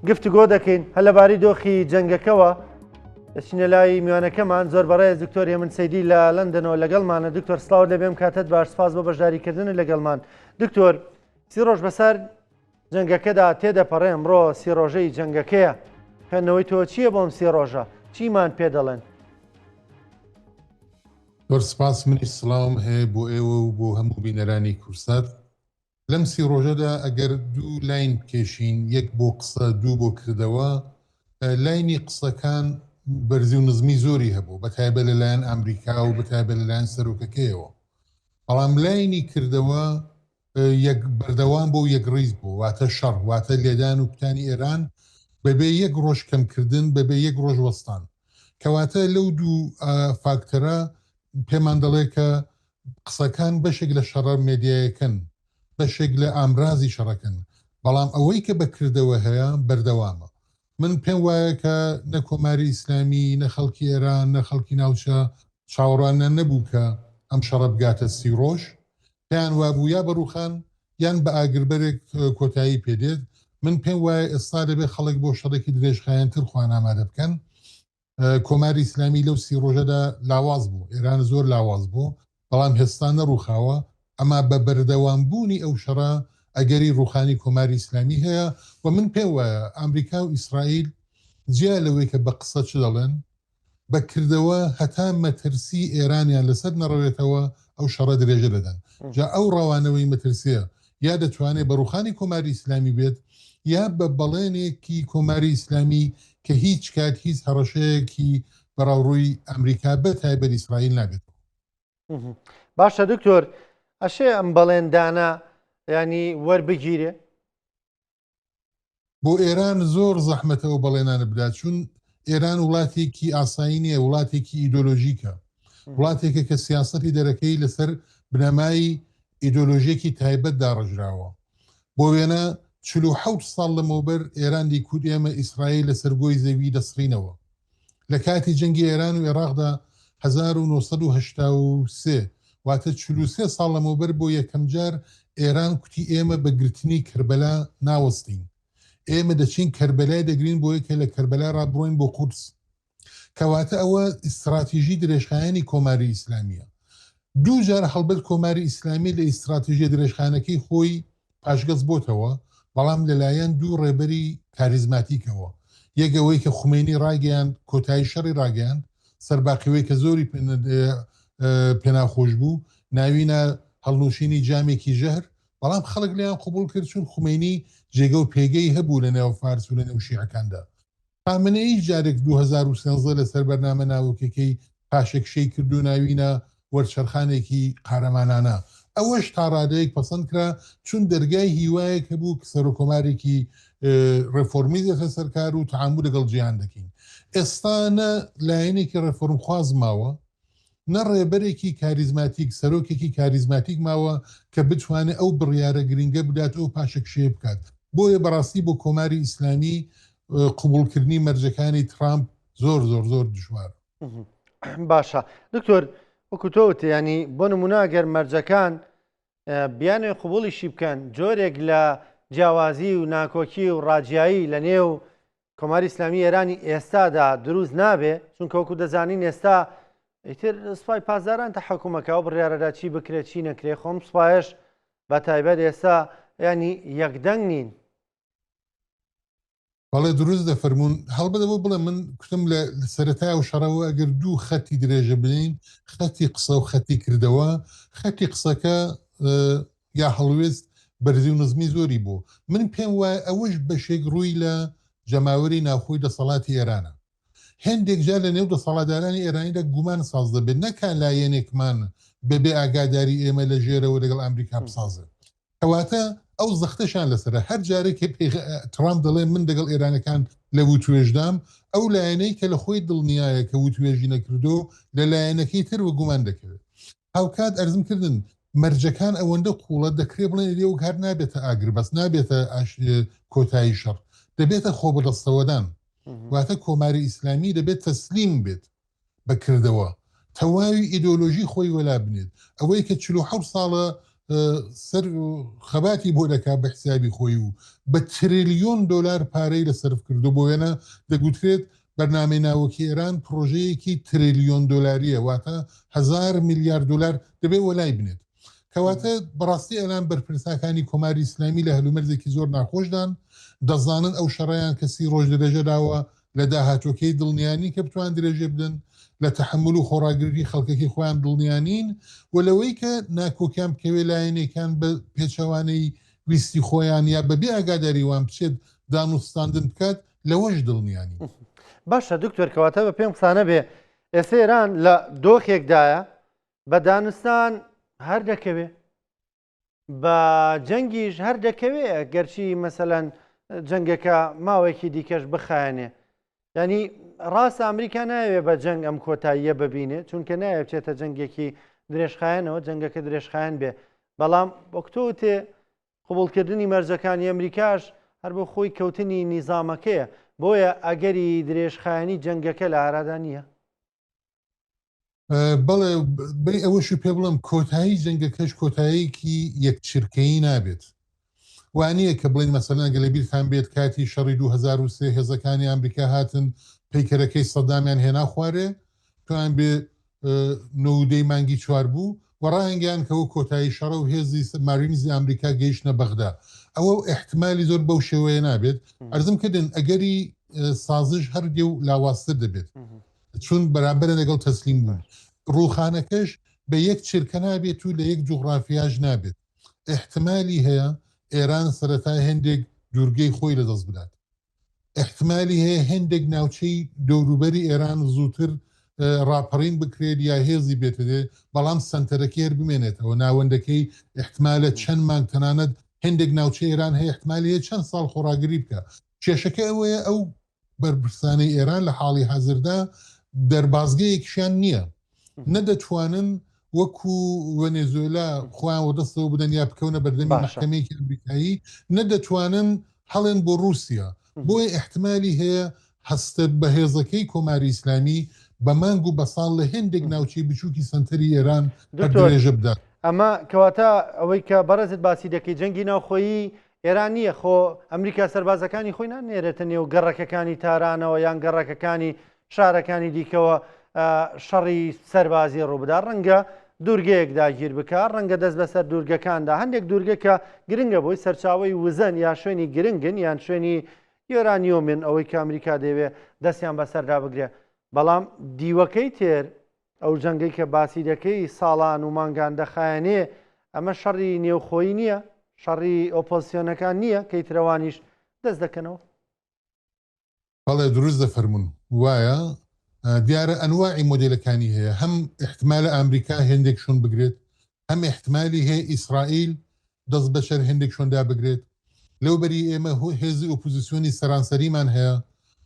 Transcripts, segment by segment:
گفتوگۆ دەکەین هە لەبارەی دۆخی جەنگەکەوە دەچینە لای میوانەکەمان زۆر بەڕێز دکتۆر هێمن سەیدی لە لەندەنەوە لەگەڵمانە. دکتۆر سڵاو دەبێم کاتت باش، سپاس بۆ بەشداریکردن لەگەڵمان. دکتۆر 30 ڕۆژ بەسەر جەنگەکەدا تێدەپەڕێ، ئەمڕۆ 30 ڕۆژەی جەنگەکەیە. خوێندنەوەی تۆ چییە بۆم 30 ڕۆژە؟ چیمان پێ دەڵێن؟ زۆر سپاس، منی سڵاوم هەیە بۆ ئێوە و بۆ هەموو بینەرانی کورسات. لەم 30 ڕۆژەدا ئەگەر دوو لاین بکێشین، یەک بۆ قسە، دوو بۆ کردەوە، لاینی قسەکان بەرزی و نزمی زۆری هەبوو، بەتایبەت لەلایەن ئەمریکا و بەتایبەت لەلایەن سەرۆکەکەیەوە. بەڵام لاینی کردەوە یەک بەردەوام بۆ و یەک ڕیز بوو، واتە شەڕ، واتە لێدان و کوتانی ئێران بەبێ یەک ڕۆژ کەمکردن، بەبێ یەک ڕۆژ وەستان. کەواتە لەو دوو فاکتەرە پێمان دەڵێ کە قسەکان بەشێک لە شەڕە مێدیایەکەن، بەشێک لە ئامرازی شەڕەکەن، بەڵام ئەوەی کە بەکردەوە هەیە بەردەوامە. من پێم وایە کە نە کۆماری ئیسلامی، نە خەڵکی ئێران، نە خەڵکی ناوچە چاوەڕوانە نەبوو کە ئەم شەڕە بگاتە 30 ڕۆژ. پێیان وابوو یا بەڕووخان یان بە ئاگربەرێک کۆتایی پێدێت. من پێم وایە ئێستا دەبێت خەڵک بۆ شەڕێکی درێژخایەنتر خوان ئامادە بکەن. کۆماری ئیسلامی لەو 30 ڕۆژەدا لاواز بوو، ئێران زۆر لاواز بوو، بەڵام هێستا نەڕووخاوە. ئەما بە بەردەوامبوونی ئەو شەڕە ئەگەری ڕوخانی کۆماری ئیسلامی هەیە. و من پێم وایە ئەمریکا و ئیسرائیل جیا لەوەی کە بە قسە چ دەڵێن، بەکردەوە هەتا مەترسی ئێرانیان لەسەر نەڕەوێتەوە ئەو شەڕە درێژە دەدەن. جا ئەو ڕەوانەوەی مەترسیە یا دەتوانێت بە ڕوخانی کۆماری ئیسلامی بێت، یا بە بەڵێنێکی کۆماری ئیسلامی کە هیچ کات هیچ هەڕەشەیەکی بەراوڕووی ئەمریکا بەتایبەت ئیسرائیل نابێت. باشە دکتۆر، ئەشێ ئەم بەڵێندانە ینی وەربگیرێ؟ بۆ ئێران زۆر زەحمەتەوە بەڵێنانە بدات، چون ئێران وڵاتێکی ئاسایی نییە، وڵاتێکی ئیدۆلۆژیکە، وڵاتێکە کە سیاسەتی دەرەکەی لەسەر بنەمای ئیدۆلۆژیەکی تایبەت داڕژراوە. بۆ وێنە 47 ساڵ لەمەوبەر ئێران دیکوت ئێمە ئیسرائیل لە سەرگۆی زەوی دەسڕینەوە. لە کاتی جەنگی ئێران و عێراقدا 1983 واتە 43 ساڵ لەمەوبەر بۆ یەکەم جار ئێران کوتی ئێمە بە گرتنی کەربەلا ناوەستین، ئێمە دەچین کەربەلای دەگرین بۆ یەکە لە کەربەلا ڕابڕۆین بۆ قورس. کەواتە ئەوە ئیستراتیژی درێژخایەنی کۆماری ئیسلامیە. دوو جار هەڵبەت کۆماری ئیسلامی لە ئیستراتیژیە درێژخانەکەی خۆی پاشگەز بۆتەوە، بەڵام لەلایەن دوو ڕێبەری کاریزماتیکەوە. یەکەوەی کە خومێنی ڕاگەیان کۆتایی شەڕی ڕاگەیان، سەرباقیەوەی کە زۆری پێناخۆش بوو، ناوینە هەڵنووشینی جامێکی ژەهر، بەڵام خەڵک لیان قوبوڵ کرد چون خومێنی جێگە و پێگەی هەبوو لە نێو فارس و لە نێو شیعەکاندا. پامنەی جارێک 2013 لەسەر بەرنامە ناوکەکەی پاشەکشەی کرد و ناوینە وەرچەرخانێکی قارەمانانە. ئەوەش تا ڕادەیەک پەسەند کرا چون دەرگای هیوایەک هەبوو سەرۆکۆمارێکی ڕێفۆرمیزێتە سەرکار و تعامل لەگەڵ جیهان دەکەین. ئێستا نە لایەنێکی ڕێفۆرم خواز ماوە، نە ڕێبەرێکی کاریزماتیک، سەرۆکێکی کاریزماتیک ماوە کە بتوانێت ئەو بڕیارە گرنگە بدات ئەو پاشەکشەیە بکات. بۆیە بەڕاستی بۆ کۆماری ئیسلامی قوبوڵکردنی مەرجەکانی ترامپ زۆر زۆر زۆر دژوارە. باشە دکتۆر، وەکو تۆوت ینی بۆ نمونە ئەگەر مەرجەکان بیانێ قوبوڵیشی بکەن، جۆرێک لە جیاوازی و ناکۆکی و ڕاجایی لە نێو کۆماری ئیسلامی ئێرانی ئێستادا دروست نابێ، چونکە وەکو دەزانین ئێستا ئیتر سوپای پازاران تا حکوومەکە و بڕیارەدا چی بکرێت چی نەکرێ. خۆم سوپایش بە تایبەت ئێستا ینی یەکدەنگ نین. بەڵێ دروست دەفەرمونون، هەڵبەدەوە بڵێ من کوتم لە سەرەتای و شەڕەوە ئەگەر دوو خەتی درێژە بنین، خەتی قسە و خەتی کردەوە، خەتی قسەکە یا هەڵوێست بەرزی و نزمی زۆری بوو. من پێم وایە ئەوەش بەشێک ڕووی لە جەماوەری ناوخۆی دەسەڵاتی ئێرانە. هەندێک جار لە نێو دەسەڵاتدارانی ئێرانیدا گومان ساز دەبێت، نەکان لایەنێکمان بەبێ ئاگاداری ئێمە لە ژێرەوە لەگەڵ ئەمریکا بسازێت. کەواتە ئەو زەختەشان لەسرە هەر جارێک ترامپ دەڵێ من دەگەڵ ئێرانەکان لە وتوێژدام، ئەو لایەنەی کە لە خۆی دڵنیایە کە وتوێژی نەکردو لە لایەنەکەی تر وە گومان دەکەوێت. هاوکات ئەرزم کردن مەرجەکان ئەوەندە قوڵە دەکرێ بڵێن لێو هەر نابێتە ئاگر بەس نابێتە کۆتایی شەڕ، دەبێتە خۆ بەدەستەوەدان. واتە کۆماری ئیسلامی دەبێت تەسلیم بێت بەکردەوە، تەواوی ئیدۆلۆژی خۆی وەلا بنێت. ئەوەی کە 47 ساڵە سەر خەباتی بۆ دەکات بە حسابی خۆی و بە تریلیۆن دلار پارەی لە سرف کردو بۆ وێنە دەگوترێت بەرنامەی ناوەکی ئێران پرۆژەیەکی تریلیۆن دلاریە واتە 1000 میلیارد دلار دەبێت وەلای بنێت کەواتە بەڕاستی ئەلان بەرپرساکانی کۆماری ئیسلامی لە هەلومەرزێکی زۆر ناخۆشدان دەزانن ئەو شەڕیان کەسی ڕۆژ درێژەداوە لە داهاتۆکەی دڵنیانی کە بتوان درێژێ بدەن لە تەحمل و خۆراگری خەڵکەکی خۆیان دڵنیانین و لەوەی کە ناکۆکیان بکەوێ لایەنێکان بە پێچەوانەی ویستی خۆیان یا بەبێ ئاگاداری وان بچێت دانوستاندن بکات لەوەش دڵنیانی باشە دکتۆر کەواتە بە پێم قسانە بێ ئێستا ئێران لە دۆخێکدایە بە دانستان هەر دەکەوێ بە جەنگیش هەر دەکەوێ گەرچی مەسەلەن جەنگەکە ماوەیەکی دیکەش بخایەنێ ینی ڕاستە ئەمریکا ناوێ بە جەنگ ئەم کۆتاییە ببینێت چونکە نایە بچێتە جەنگێکی درێژخایەنەوە جەنگەکە درێژخایەن بێ بەڵام وەکتۆتێ قوبوڵکردنی مەرجەکانی ئەمریکاش هەر بۆ خۆی کەوتنی نیزامەکەیە بۆیە ئەگەری درێژخایەنی جەنگەکە لە ئارادا نییە بەڵێ بەی ئەوەشی پێ بڵم کۆتایی جەنگەکەش کۆتاییەکی یەکچرکەیی نابێت وانە کە بڵین مەسەلەن گەلەبیرخان بێت کاتی شەڕی 2023 هێزەکانی ئەمریکا هاتن پیکەرەکەی سەدامیان هێنا خوارێ توان بێ نودەی مانگی چوار بوو وەڕاهنگیان کەەوە کۆتایی شەڕە و هێزی مارینزی ئەمریکا گەیشتە بەغدا ئەوە احتمالی زۆر بەو شێوەیە نابێت ئەرزم کردن ئەگەری سازش هەردێ و لاوااستە دەبێت چون بەرامبەر لەگەڵ تەسلیم بوون ڕووخانەکەش بە یەک چرکە نابێت و لە یەک جوغرافیاژ نابێت احتمالی هەیە ئێران سەرەتای هەندێک دوورگەی خۆی لەدەست بدات احتمالی هەیە هەندێک ناوچەی دەوروبەری ئێران زووتر ڕاپەڕین بکرێت یا هێزی بێتدێ بەڵام سنتەرەکە هەر بمێنێتەوە ناوەندەکەی احتمالە چەند مانگ تەنانەت هەندێک ناوچە ئێران هەیە احتمالی هەیە چەند ساڵ خۆراگری بکە کێشەکە ئەوەیە ئەو بەرپرسانەی ئێران لە حاڵی حەزردا دەربازگەیەکیشیان نییە نەدەتوانن وەکو وەنێزۆلا خۆیان وەدەستەوە بدەن یا بکەونە بەردەمی محکەمەیەکی ئەمریکایی نەدەتوانن هەڵێن بۆ رووسیا بۆیە احتمالی هەیە هەستە بەهێزەکەی کۆماری ئیسلامی بە مانگ و بە ساڵ لە هەندێک ناوچەی بچووکی سنتەری ئێران درێژە بدات ئەمە کەواتە ئەوەی کە بەڕێزت باسی دەکەی جەنگی ناوخۆیی ئێران نییە خۆ ئەمریکا سەربازەکانی خۆی نانێرێتە نێو گەڕەکەەکانی تارانەوە یان گەڕەکەەکانی شارەکانی دیکەوە شەڕی سەربازی ڕووبدا ڕەنگە دوورگەیەک داگیر بکە ڕەنگە دەست بەسەر دوورگەکاندا هەندێک دوورگەکە گرنگە بۆی سەرچاوی وزەن یا شوێنی گرنگن یان شوێنی یۆرانیۆمن ئەوەی کە ئەمریکا دەوێت دەستیان بەسەردا بگرێ بەڵام دیوەکەی تێر ئەو جەنگەی کە باسی دەکەی ساڵان و مانگان دەخایەنێ ئەمە شەڕی نێوخۆی نییە شەڕی ئۆپۆزیسیۆنەکان نییە کەیترەوانیش دەست دەکەنەوە بەڵێ دروست دەفەرمونون وایە دیارە ئەنواعی مۆدلەکانی هەیە هەم احتمالە ئەمریکا هێندێک شون بگرێت هەم احتمالی هەیە ئیسرائیل دەست بەشەر هێندێک شۆندا بگرێت لەوبەری ئێمە هێزی ئۆپۆزیسیۆنی سەرانسەریمان هەیە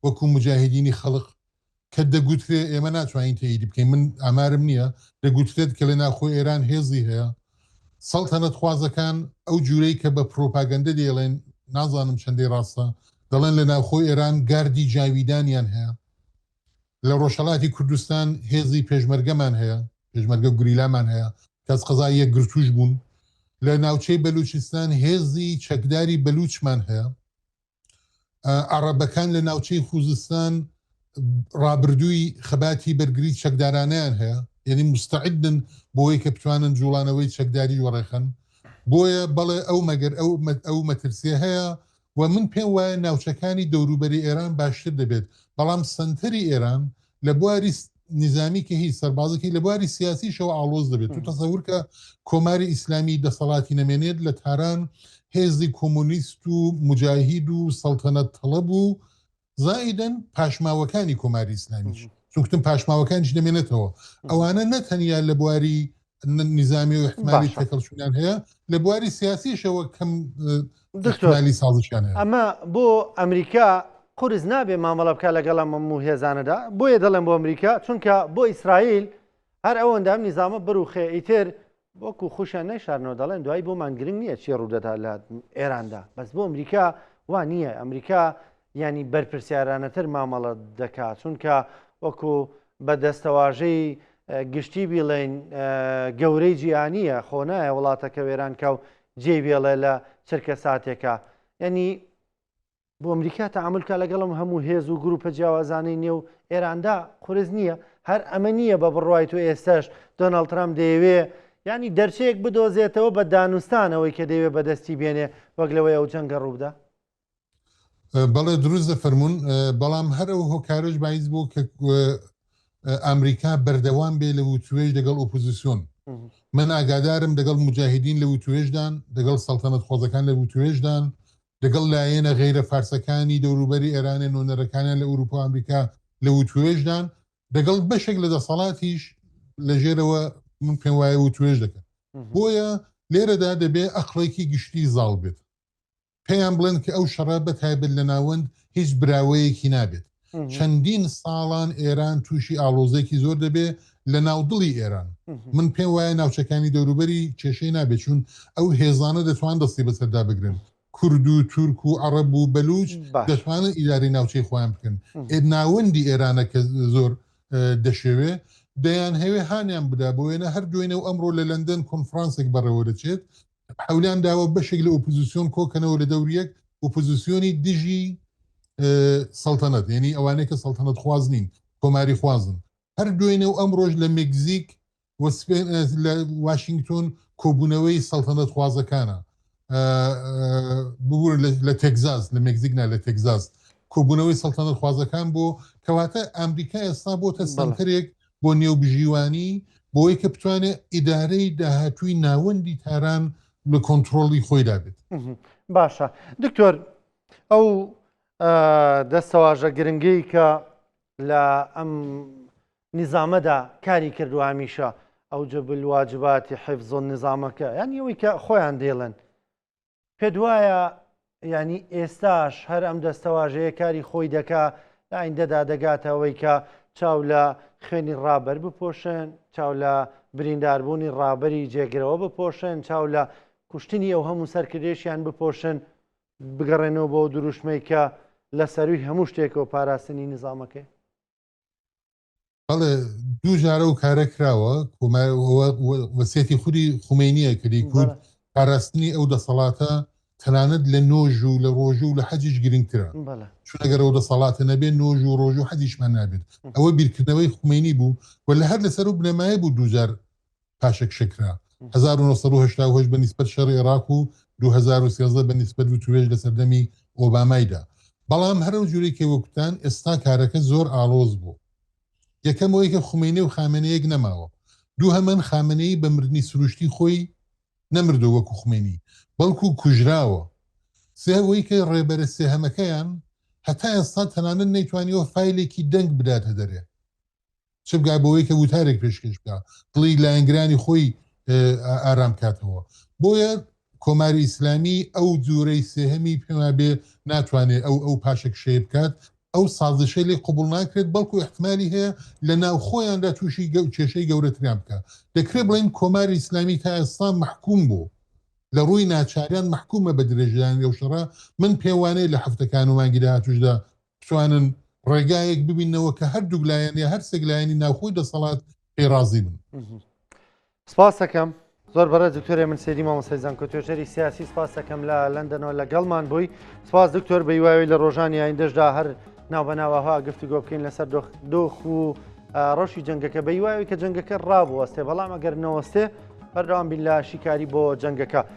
وەکو مجاهدینی خەڵق کە دەگوترێت ئێمە ناتوانین تێیدی بکەین من ئامارم نییە دەگوترێت کە لە ناخۆی ئێران هێزی هەیە سەڵتەنەت خوازەکان ئەو جوورەی کە بە پرۆپاگەندە دێڵێن نازانم چەندەی ڕاستە دەڵێن لە ناوخۆی ئێران گاردی جاویدانیان هەیە لە ڕۆژهەڵاتی کوردستان هێزی پێشمەرگەمان هەیە پێشمەرگە گوریلامان هەیە کەس قەزای یەک گرتوش بوون لە ناوچەی بەلوچستان هێزی چەکداری بەلوچمان هەیە عەرەبەکان لە ناوچەی خوزستان ڕابردووی خەباتی بەرگری چەکدارانیان هەیە یعنی مستعدن بۆی کە بتوانن جوڵانەوەی چەکداری وەڕێخن بۆیە بەڵێ ئەو مەگەر ئەو مەترسیە هەیە و من پێم وایە ناوچەکانی دەوروبەری ئێران باشتر دەبێت بەڵام سنتەری ئێران لە بواری نظامی کە هیچ سەربازەکەی لە بواری سیاسیشەوە ئاڵۆز دەبێت تو تەسەور کە کۆماری ئیسلامی دەسەڵاتی نەمێنێت لە تاران هێزی کۆمونیست و مجاهید و سەڵتەنەت تەڵەب و زائیدەن پاشماوەکانی کۆماری ئیسلامیش چونکتم پاشماوەکانیش دەمێنێتەوە ئەوانە نەتەنیا لە بواری نظامی و احتمالی تێکەڵچوونیان هەیە لە بواری سیاسیشەوە کەم احتمالی سازشیان هەیە ئەمە بۆ ئەمریکا قورس نابێ مامەڵە بکە لەگەڵە هەموو هێزانەدا بۆیە دەڵێن بۆ ئەمریکا چونکە بۆ ئیسرائیل هەر ئەوەندام نیزامە بڕوخێ ئیتر وەکو خوشیان نەیشارنەوە دەڵێن دوای بۆمان گرنگ نییە چی ڕوودەدا لە ئێراندا بەس بۆ ئەمریکا وا نییە ئەمریکا ینی بەرپرسیارانەتر مامەڵە دەکات چونکە وەکو بە دەستەواژەی گشتی بیڵێن گەورەی جیهانیە خۆ نایە وڵاتەکە وێرانکە و جێ بێڵێ لە چرکە ساتێکە یعنی بۆ ئەمریکا تەعاملکە لەگەڵم هەموو هێز و گروپە جیاوازانەی نێو ئێراندا قورس نییە هەر ئەمە نییە بە بڕوای تۆ ئێستاش دۆناڵد ترامپ دەیەوێ ینی دەرچەیەک بدۆزێتەوە بە دانوستانەوەی کە دەیوێت بەدەستی بێنێ وەک لەوەی ئەو جەنگە ڕووبدا بەڵێ دروست دەفەرمونون بەڵام هەر ئەو هۆکارش باعث بوو کە ئەمریکا بەردەوام بێ لە وتوێژ لەگەڵ ئۆپۆزیسیۆن من ئاگادارم لەگەڵ مجاهدین لە وتوێژدان لەگەڵ سەڵتەنەت خۆزەکان لە وتوێژدان لەگەڵ لایەنە غیرە فارسەکانی دەوروبەری ئێرانە نۆنەرەکانیان لە ئەوروپا ئەمریکا لە وتوێژدان لەگەڵ بەشێک لە دەسەڵاتیش لە ژێرەوە من پێم وایە وتوێژ دەکەن بۆیە لێرەدا دەبێ ئەقڵێکی گشتی زاڵ بێت پێیان بڵێن کە ئەو شەڕە بەتایبەت لە ناوەند هیچ براوەیەکی نابێت چەندین ساڵان ئێران تووشی ئاڵۆزێکی زۆر دەبێ لە ناودڵی ئێران من پێم وایە ناوچەکانی دەوروبەری کێشەی نابێت چون ئەو هێزانە دەتوان دەستی بەسەردا بگرن کورد و تورک و عەرەب و بەلوچ دەتوانن ئیداری ناوچەی خۆیان بکەن ناوەندی ئێرانە کە زۆر دەشێوێ دەیان هەوێ هانیان بدا بۆ وێنە هەر دوێنە و ئەمڕۆ لە لەندەن کۆنفرانسێک بەڕێوە دەچێت حولیان داوە بەشێک لە ئۆپۆزیسیۆن کۆکەنەوە لە دەوریەک ئۆپۆزیسیۆنی دژی سەڵتەنەت یعنی ئەوانەیە کە سەڵتەنەت خواز نین کۆماری خوازن هەر دوێنێ و ئەم ڕۆژ لە مێکزیک لە واشنگتۆن کۆبوونەوەی سەڵتەنەت خوازەکانە ببوور لە تێگزاس لە مێکزیکنا لە تێگزاس کۆبوونەوەی سەڵتەنەت خوازەکان بۆ کەواتە ئەمریکا ئێستا بۆتە سەنتەرێک بۆ نێوبژیوانی بۆی کە بتوانێت ئیدارەی داهاتووی ناوەندی تاران لە کۆنتترۆلی خۆیدا بێت باشە دکتۆر ئەو دەستەواژە گرنگی کە لە ئەم نظامەدا کاری کردو هەمیشە ئەو جەبل واجباتی حفظ نظامەکە یعنی ئەوەی کە خۆیان دێڵن پێ دوایە ینی ئێستاش هەر ئەم دەستەواژەیە کاری خۆی دەکا لە ئایندەدا دەگاتەوەی کە چاو لە خوێنی ڕابەر بپۆشن چاو لە برینداربوونی ڕابەری جێگرەوە بپۆشن چاو لە کوشتنی ئەو هەموو سەرکردێشیان بپۆشن بگەڕێنەوە بۆ دروشمەی کە لە سەروی هەموو شتێکەوە پاراستنی نظامەکەی بەڵێ دوو جارە و کارە کراوە وەسێتی خودی خومینیە کردی کورد پاراستنی ئەو دەسەڵاتە تەنانەت لە نۆژ و لە ڕۆژ و لە حەجیش گرنگترە چون ئەگەر ئەو دەسەڵاتە نەبێت نۆژ و ڕۆژ و حەجیشمان نابێت ئەوە بیرکردنەوەی خومینی بوو و لە هەر لەسەر و بنەمایە بوو دووجار پاشەک شکرا 1970 بە نیسبەت شەڕی عێراق و 2013 بە نیسبەت و توێژ لە سەردەمی ئۆبامایدا بەڵام هەرو جوورێک وەکوتان ئێستا کارەکە زۆر ئاڵۆز بوو یەکەمەوەی کە خومینی و خامنەیەک نەماوە دوو هەمان خامنەی بە مردنی سروشتی خۆی نەمردو وەکو خومینی بەڵکو کوژراوە سێوەی کە ڕێبەرە سێهەمەکەیان هەتا ئێستا تەنانەت نەیتوانیەوە فایلێکی دەنگ بداتە دەرێ چ بگا بەوەی کە وتارێک پێشکەش بکە دڵی لایەنگرانی خۆی ئارام کاتەوە بۆیە کۆماری ئیسلامی ئەو جوورەی سێهەمی پێما بێ ناتوانێت ئەو پاشێک شێ بکات ئەو سازشەی لێ قوبوڵ ناکرێت بەڵکو احتمالی هەیە لە ناو خۆیاندا تووشی کێشەی گەورەتریان بکە دەکرێت بڵین کۆماری ئیسلامی تا ئێستا محکوم بوو لە ڕووی ناچاریان محکومە بە درێژدان لەو شەڕە من پێوانەیە لە هەفتەکان و مانگی داهاتووشدا بتوانن ڕێگایەک ببینەوە کە هەردوو لایەن یا هەر سێک لایەنی ناوخۆی دەسەڵات پێڕازی بن سپاس دەکەم زۆر بەڕێز دکتۆرێ من سێدی مامۆستای زانکۆ توێژەری سیاسی سپاس دەکەم لە لەندەنەوە لەگەڵمان بووی سپاس دکتۆر بە هیوای لە ڕۆژانی ئایندەشدا هەر ناوبەناوەها گفتوگۆ بکەین لەسەر دۆخ و ڕۆژی جەنگەکە بە هیوای کە جەنگەکە ڕابوەستێ بەڵام ئەگەر نەوەستێ بەردەوام بین لە شیکاری بۆ جەنگەکە